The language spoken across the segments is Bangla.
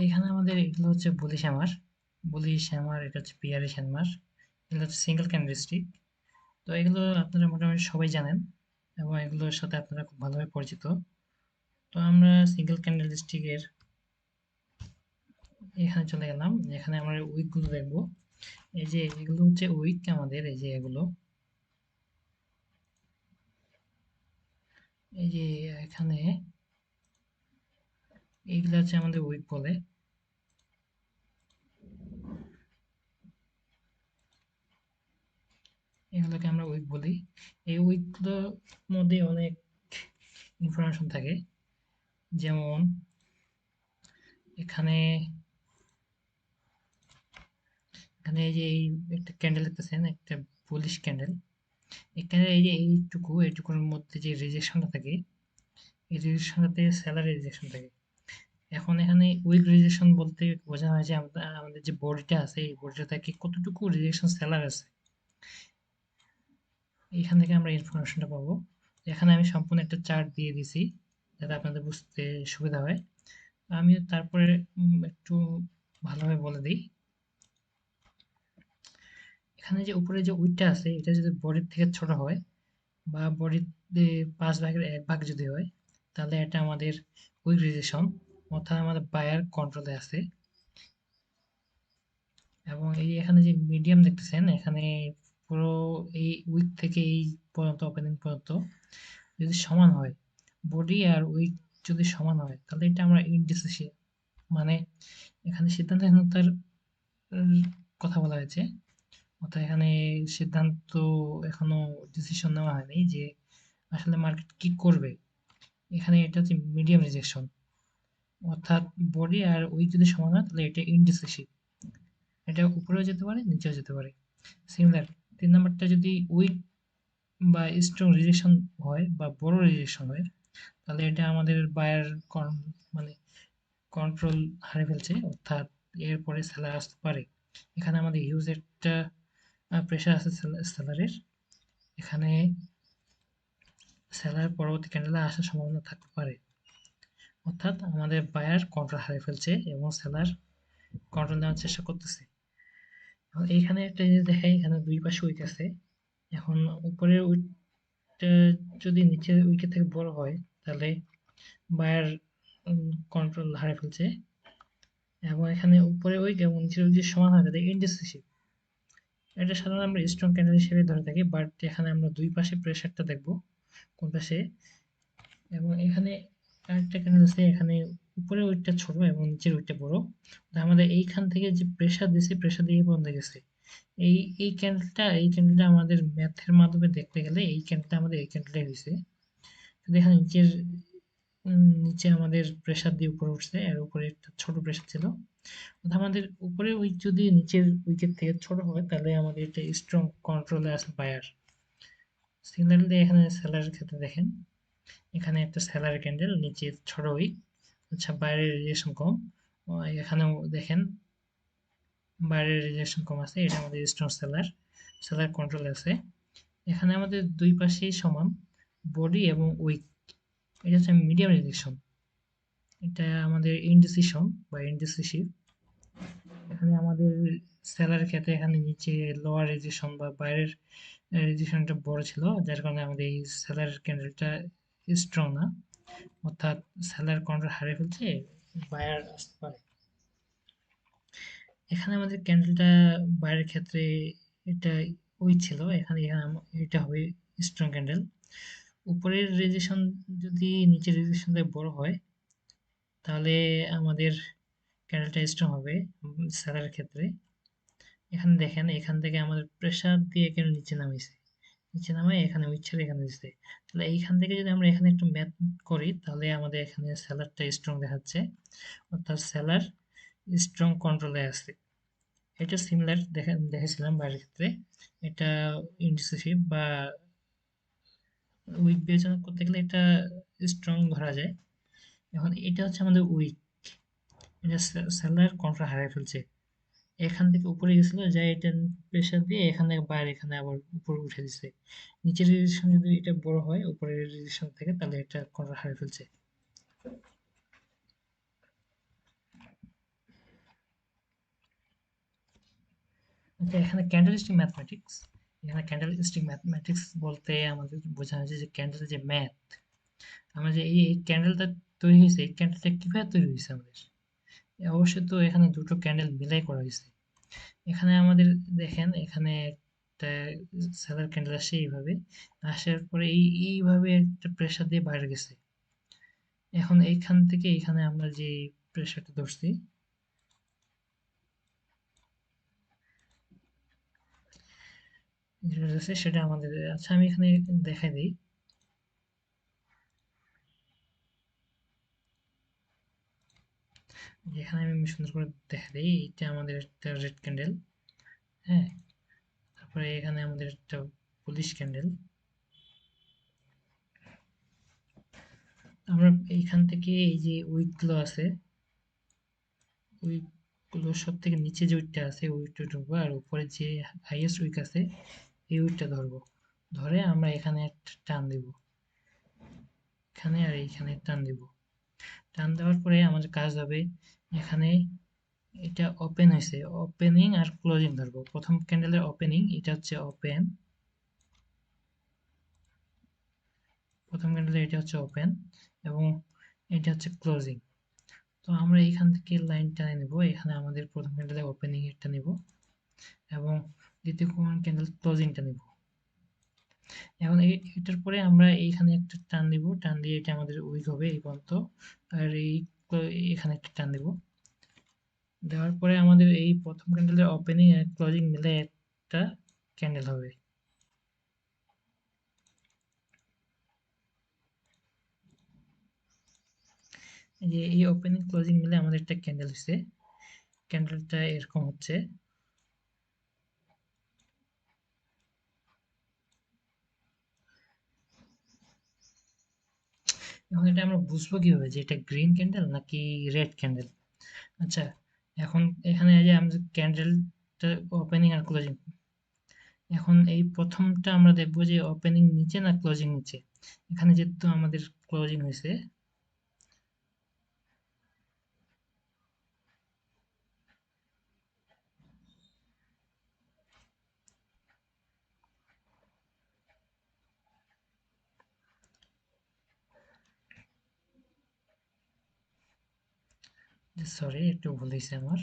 এখানে আমাদের এগুলো হচ্ছে বুলিশ হ্যামার, এটা হচ্ছে পিয়ারিশ হ্যামার, এগুলো হচ্ছে সিঙ্গেল ক্যান্ডেলস্টিক। তো এগুলো আপনারা মোটামুটি সবাই জানেন এবং এগুলোর সাথে আপনারা খুব ভালোভাবে পরিচিত। তো আমরা সিঙ্গেল ক্যান্ডেলস্টিকের এখানে চলে গেলাম। এখানে আমরা উইক গুলো দেখবো। এই যে এগুলো হচ্ছে উইক আমাদের, এই যে এগুলো, এই যে এখানে এইগুলো হচ্ছে আমাদের উইক বলে। এগুলোকে আমরা উইক বলি। এই উইক গুলোর মধ্যে অনেক ইনফরমেশন থাকে। যেমন এখানে এখানে এই যে এই একটা ক্যান্ডেল দেখতেছেন, একটা বুলিশ ক্যান্ডেল। এখানে এই যে এইটুকুর মধ্যে যে রিজেকশনটা থাকে, এই রিজেকশনটাতে সেলার রিজেকশন থাকে। এখন এখানে উইক রিজেকশন বলতে বোঝানো হয় যে আমাদের যে বডিটা আছে, এই বডিটা থেকে কতটুকু রিজেকশন সেলার আছে, এখান থেকে আমরা ইনফরমেশনটা পাবো। এখানে আমি সম্পূর্ণ একটা চার্ট দিয়ে দিছি যাতে আপনাদের বুঝতে সুবিধা হয়। আমি তারপরে একটু ভালোভাবে বলে দিই। এখানে যে উপরে যে উইকটা আছে, এটা যদি বডির থেকে ছোট হয় বা বডির 5 ভাগের 1 ভাগ যদি হয়, তাহলে এটা আমাদের উইক রিজেকশন, অর্থাৎ আমাদের বায়ার কন্ট্রোলে আছে। এবং এই এখানে যে মিডিয়াম দেখতেছেন, এখানে পুরো এই উইক থেকে এই পর্যন্ত, ওপেনিং পর্যন্ত যদি সমান হয়, বডি আর উইক যদি সমান হয়, তাহলে এটা আমরা ইনডিসিশন, মানে এখানে সিদ্ধান্তহীনতার উম, কথা বলা হয়েছে। অর্থাৎ এখানে সিদ্ধান্ত, এখনো ডিসিশন নেওয়া হয়নি যে আসলে মার্কেট কি করবে। এখানে এটা হচ্ছে মিডিয়াম রিজেকশন, অর্থাৎ বডি আর উইক যদি সমান হয় তাহলে এটা ইনডিসিসিভ। এটা উপরেও যেতে পারে, নিচেও যেতে পারে। সিমিলার 3 নাম্বারটা যদি উইক বা স্ট্রং রিজেকশন হয় বা বড় রিজেকশন হয়, তাহলে এটা আমাদের বায়ার মানে কন্ট্রোল হারিয়ে ফেলছে, অর্থাৎ এরপরে সেলার আসতে পারে। এখানে আমাদের হিউজ একটা প্রেশার আছে সেলারের। এখানে সেলার পরবর্তী ক্যান্ডেলে আসার সম্ভাবনা থাকতে পারে, অর্থাৎ আমাদের বায়ার কন্ট্রোল হারিয়ে ফেলছে এবং সেলার কন্ট্রোল নেওয়ার চেষ্টা করতেছে। এখন এইখানে একটা জিনিস দেখাই, এখানে দুই পাশে উইক আছে। এখন উপরের উইকটা যদি নিচের উইকের থেকে বড় হয়, তাহলে বায়ার কন্ট্রোল হারিয়ে ফেলছে। এবং এখানে উপরে উইক এবং নিচের উইক যদি সমান হয় তাহলে ইনডিসিসিভ। এটা সাধারণত আমরা স্ট্রং ক্যান্ডেল হিসেবে ধরে থাকি, বাট এখানে আমরা দুই পাশে প্রেশারটা দেখবো কোন পাশে। এবং এখানে আরেকটা ক্যান্ডেল আছে, এখানে উপরের উইকটা ছোট এবং নিচের উইকটা বড়। তো আমাদের এইখান থেকে যে প্রেশার দিছে, প্রেশার দিয়ে এই পর্যন্ত গেছে। এই এই ক্যান্ডেলটা আমাদের ম্যাথের মাধ্যমে দেখতে গেলে এই ক্যান্ডেলটা আমাদের এই ক্যান্ডেলটাই হয়েছে। কিন্তু এখানে নিচে আমাদের প্রেশার দিয়ে উপরে উঠছে, আর উপরে একটা ছোট প্রেশার ছিল। অর্থাৎ আমাদের উপরের উইক যদি নিচের উইকের থেকে ছোট হয়, তাহলে আমাদের এটা স্ট্রং কন্ট্রোলে আসে বায়ার। সিমিলারলি এখানে সেলারের ক্ষেত্রে দেখেন, এখানে একটা সেলার ক্যান্ডেল, নিচে ছোট উইক, আচ্ছা বাইরের রিজেকশন কম। এখানেও দেখেন বাইরের রিজেকশন কম আছে, এটা আমাদের স্ট্রং সেলার, সেলার কন্ট্রোল আছে। এখানে আমাদের দুই পাশেই সমান বডি এবং উইক, এটা হচ্ছে মিডিয়াম রিজেকশন, এটা আমাদের ইনডিসিশন বা ইনডিসিসিভ। এখানে আমাদের সেলারের ক্ষেত্রে এখানে নিচে লোয়ার রেজিস্ট্রেশন বা বাইরের রেজিস্ট্রেশনটা বড় ছিল, যার কারণে আমাদের এই সেলার ক্যান্ডেলটা স্ট্রং না, অর্থাৎ সেলার কন্ট্রোল হারিয়ে ফেলছে, বায়ার আসতে পারে। এখানে আমাদের ক্যান্ডেলটা বাইরের ক্ষেত্রে এটা উইক ছিল, এখানে এটা হবে স্ট্রং ক্যান্ডেল। উপরের রেজিস্ট্রেশন যদি নিচের রেজিস্ট্রেশন থেকে বড় হয়, তাহলে আমাদের ক্যান্ডেলটা স্ট্রং হবে সেলারের ক্ষেত্রে। এখানে দেখেন, এখান থেকে আমাদের প্রেসার দিয়ে এখানে নিচে নামিয়েছে, নিচে নামায় এখানে উইচ্ছার এখানে দিচ্ছে। তাহলে এইখান থেকে যদি আমরা এখানে একটু ম্যাথ করি, তাহলে আমাদের এখানে সেলারটা স্ট্রং দেখাচ্ছে, অর্থাৎ সেলার স্ট্রং কন্ট্রোলে আছে। এটা সিমিলার দেখেছিলাম বাইরের ক্ষেত্রে। এটা ইনডিসিসিভ বা উইক বিবেচনা করতে গেলে এটা স্ট্রং ধরা যায়। এখন এটা হচ্ছে আমাদের উইক, এটা সেলার কন্ট্রোল হারিয়ে ফেলছে, এখান থেকে উপরে গেছিল যা এটা প্রেসার দিয়ে এখান থেকে বাইরে এখানে আবার উপরে উঠে দিছে। নিচের রেজিস্ট্রেশন যদি এটা বড় হয় উপরের রেজিস্ট্রেশন থেকে, তাহলে এটা কন্ট্রোল হারিয়ে ফেলছে। আচ্ছা, এখানে ক্যান্ডেলিস্টিক ম্যাথমেটিক্স, এখানে ক্যান্ডেলিস্টিক ম্যাথমেটিক্স বলতে আমাদের বোঝানো হয়েছে যে ক্যান্ডেল যে ম্যাথ, আমরা যে এই ক্যান্ডেলটা তৈরি হয়েছে, এই ক্যান্ডেলটা কিভাবে তৈরি হয়েছে আমাদের, অবশ্যই তো এখানে দুটো ক্যান্ডেল মিলাই করা হয়েছে। এখানে আমাদের দেখেন, এখানে একটা সেলার ক্যান্ডেল আসে এইভাবে, আসার পরে এইভাবে একটা প্রেসার দিয়ে বাইরে গেছে। এখন এইখান থেকে এইখানে আমরা যে প্রেসারটা ধরছি, যেটা আছে সেটা আমাদের, আচ্ছা আমি এখানে দেখাই দিই। এখানে আমি সুন্দর করে দেখা দিই, এটা আমাদের একটা রেড ক্যান্ডেল, হ্যাঁ, তারপরে এখানে আমাদের একটা পুলিশ ক্যান্ডেল। আমরা এইখান থেকে এই যে উইকগুলো আছে, উইকগুলোর সব থেকে নিচে যে উইকটা আছে ওই উইকটা ঢুকবো, আর উপরে যে হাইয়েস্ট উইক আছে এই উইকটা ধরবো, ধরে আমরা এখানে একটা টান দিব, এখানে আর এইখানে টান দিব। টান দেওয়ার পরে আমাদের কাজ হবে, এখানে এটা ওপেন হয়েছে, ওপেনিং আর ক্লোজিং ধরবো। প্রথম ক্যান্ডেলের ওপেনিং, এটা হচ্ছে ওপেন, প্রথম ক্যান্ডেলের এটা হচ্ছে ওপেন, এবং এটা হচ্ছে ক্লোজিং। তো আমরা এইখান থেকে লাইন টেনে নেব, এখানে আমাদের প্রথম ক্যান্ডেলের ওপেনিং একটা নিব, এবং দ্বিতীয় ক্যান্ডেল ক্লোজিংটা নিব। এখন এটার পরে আমরা এইখানে একটা টান দিব, টান দিয়ে এটা আমাদের উইক হবে এই পর্যন্ত, আর এখানে একটা টান দিব, দেওয়ার পরে আমাদের এই প্রথম ক্যান্ডেলের ওপেনিং আর ক্লোজিং মিলে একটা ক্যান্ডেল হবে। এই যে এই ওপেনিং ক্লোজিং মিলে আমাদের একটা ক্যান্ডেল হচ্ছে, ক্যান্ডেলটা এরকম হচ্ছে। এখন এটা আমরা বুঝবো কিভাবে যে এটা গ্রিন ক্যান্ডেল নাকি রেড ক্যান্ডেল? আচ্ছা, এখন এখানে এই যে আমাদের ক্যান্ডেলটা ওপেনিং আর ক্লোজিং, এখন এই প্রথমটা আমরা দেখবো যে ওপেনিং নিচে না ক্লোজিং নিচে। এখানে যেহেতু আমাদের ক্লোজিং হয়েছে, সরি একটু ভুল হয়েছে আমার।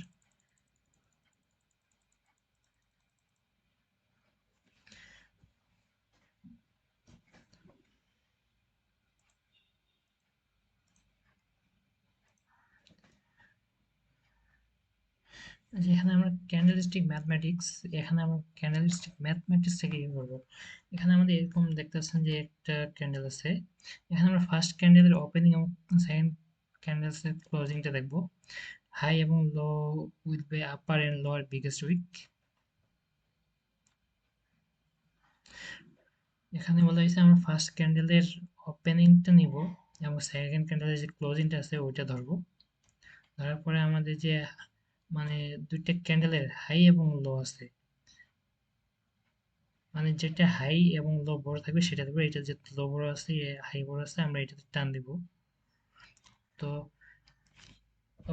যেখানে আমরা ক্যান্ডেলিস্টিক ম্যাথমেটিক্স, এখানে আমরা ক্যান্ডেলিস্টিক ম্যাথমেটিক্স থেকে কি করবো, এখানে আমাদের এরকম দেখতেছেন যে একটা ক্যান্ডেল আছে, এখানে আমরা ফার্স্ট ক্যান্ডেলের ওপেনিং এবং সেকেন্ড ক্যান্ডেলসের ক্লোজিংটা দেখবো। হাই এবং low will be upper and lower biggest wick. এখানে বলা হয়েছে আমরা ফার্স্ট ক্যান্ডেলের ওপেনিংটা নিব, এবং সেকেন্ড ক্যান্ডেলের যে ক্লোজিংটা আছে ওইটা ধরবো, ধরার পরে আমাদের যে মানে দুইটা ক্যান্ডেলের হাই এবং লো আছে, মানে যেটা হাই এবং লো বড় থাকবে সেটা দেবো, এটা যে লো বড় আছে হাই বড় আছে আমরা এটাতে টান দিব। তো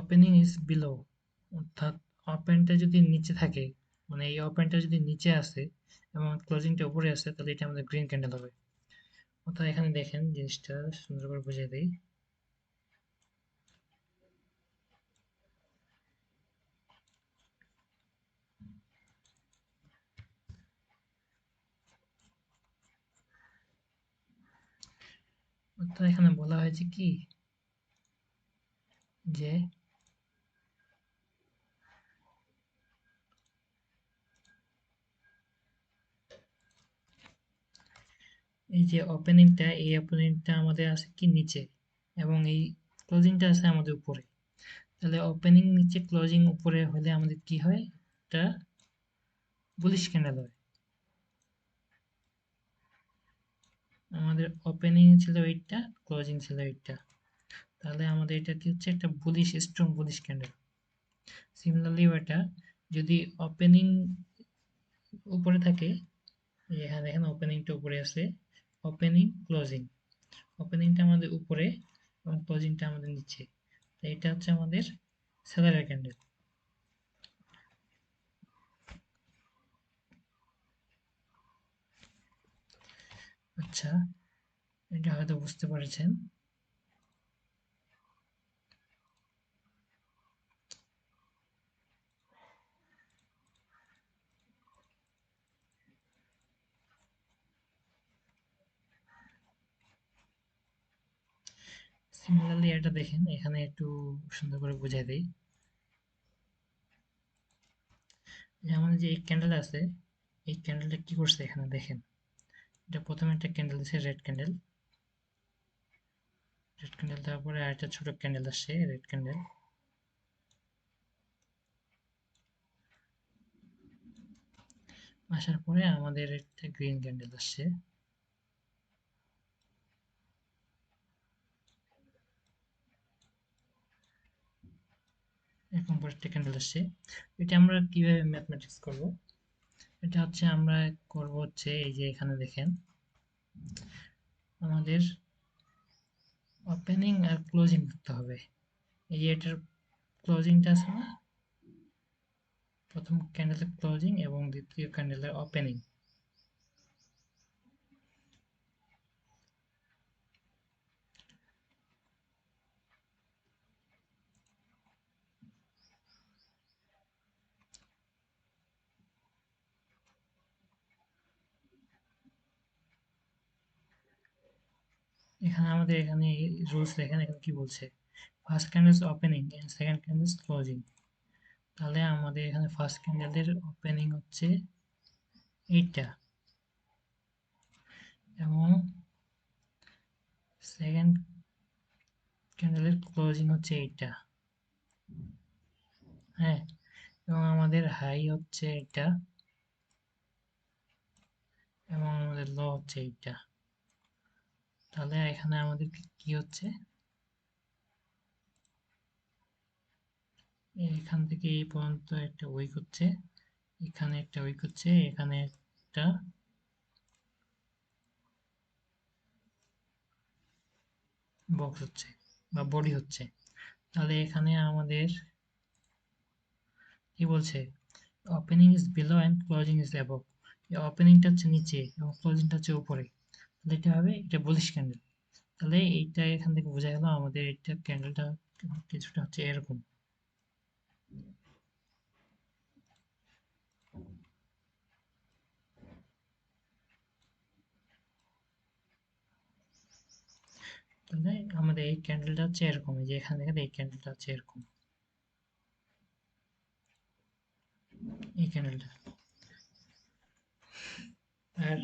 ওপেনিং ইজ বিলো, অর্থাৎ ওপেনটা যদি নিচে থাকে, মানে এই ওপেনটা যদি নিচে আসে এবং ক্লোজিংটা উপরে আসে, তাহলে এটা আমাদের গ্রিন ক্যান্ডেল হবে। অর্থাৎ এখানে দেখেন জিনিসটা সুন্দর করে বুঝিয়ে দিই। অর্থাৎ এখানে বলা হয়েছে কি যে এই যে ওপেনিংটা, এই ওপেনিংটা আমাদের আছে কি নিচে, এবং এই ক্লোজিংটা আছে আমাদের উপরে। তাহলে ওপেনিং নিচে ক্লোজিং উপরে হলে আমাদের কি হয়, একটা বুলিশ ক্যান্ডেল হয়। আমাদের ওপেনিং ছিল এইটা, ক্লোজিং ছিল এইটা, তাহলে আমাদের এটা কি হচ্ছে, একটা bullish, strong bullish candle. Similarly এটা যদি ওপেনিং উপরে থাকে, এখানে দেখেন ওপেনিংটা উপরে আছে, ওপেনিং ক্লোজিং, ওপেনিংটা আমাদের উপরে এবং ক্লোজিংটা আমাদের নিচে, তো এটা হচ্ছে আমাদের সেলারের ক্যান্ডেল। আচ্ছা, এটা হয়তো বুঝতে পেরেছেন। সিমিলারলি এটা দেখেন, এখানে একটু সুন্দর করে বুঝাই দেই। যে আমাদের যে এই ক্যান্ডেল আছে, এই ক্যান্ডেলটা কি করছে এখানে দেখেন। এটা প্রথমে একটা ক্যান্ডেল দিচ্ছে, রেড ক্যান্ডেল। রেড ক্যান্ডেল তারপরে আরেকটা ছোট ক্যান্ডেল আসছে, রেড ক্যান্ডেল। আসার পরে আমাদের একটা গ্রিন ক্যান্ডেল আসছে। এরকম পরে একটা ক্যান্ডেল আসছে। এটা আমরা কিভাবে ম্যাথমেটিক্স করব? এটা হচ্ছে আমরা করব হচ্ছে এই যে এখানে দেখেন, আমাদের ওপেনিং আর ক্লোজিং করতে হবে। এই যে এটার ক্লোজিংটা আছে না, প্রথম ক্যান্ডেলের ক্লোজিং এবং দ্বিতীয় ক্যান্ডেলের ওপেনিং। এখানে আমাদের এখানে রুলস দেখেন, এখানে কি বলছে, first candle opening and second candle closing. তাহলে আমাদের এখানে ফার্স্ট ক্যান্ডেলের ওপেনিং হচ্ছে এইটা এবং সেকেন্ড ক্যান্ডেলের ক্লোজিং হচ্ছে এইটা। হ্যাঁ, এবং আমাদের হাই হচ্ছে এটা এবং আমাদের লো হচ্ছে এইটা। তাহলে এখানে আমাদের কি হচ্ছে, এখান থেকে এই পর্যন্ত একটা উইক হচ্ছে, এখানে একটা উইক হচ্ছে, এখানে একটা বক্স হচ্ছে বা বডি হচ্ছে। তাহলে এখানে আমাদের কি বলছে, opening is below and closing is above. এই ওপেনিংটা হচ্ছে নিচে এবং ক্লোজিংটা হচ্ছে উপরে। তাহলে এটা হবে, এটা বুলিশ ক্যান্ডেল। তাহলে এইটা এখান থেকে বোঝা গেল আমাদের এটা ক্যান্ডেলটা কিছুটা হচ্ছে এরকম। তাহলে আমাদের এই ক্যান্ডেলটা হচ্ছে এরকম, এই যে এখান থেকে এই ক্যান্ডেলটা হচ্ছে এরকম, এই ক্যান্ডেলটা। আর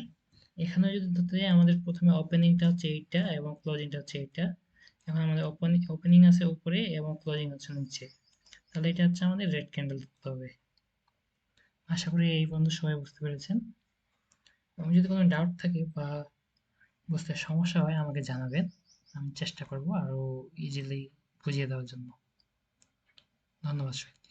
এখানে যদি ধরতে যাই, আমাদের প্রথমে ওপেনিংটা হচ্ছে এইটা এবং ক্লোজিংটা হচ্ছে এইটা। এখন আমাদের ওপেনিং আছে উপরে এবং ক্লোজিং হচ্ছে নিচে। তাহলে এটা হচ্ছে আমাদের রেড ক্যান্ডেল ধরতে হবে। আশা করি এই পর্যন্ত সবাই বুঝতে পেরেছেন। এবং যদি কোনো ডাউট থাকে বা বুঝতে সমস্যা হয় আমাকে জানাবেন, আমি চেষ্টা করব আরো ইজিলি বুঝিয়ে দেওয়ার জন্য। ধন্যবাদ সবাইকে।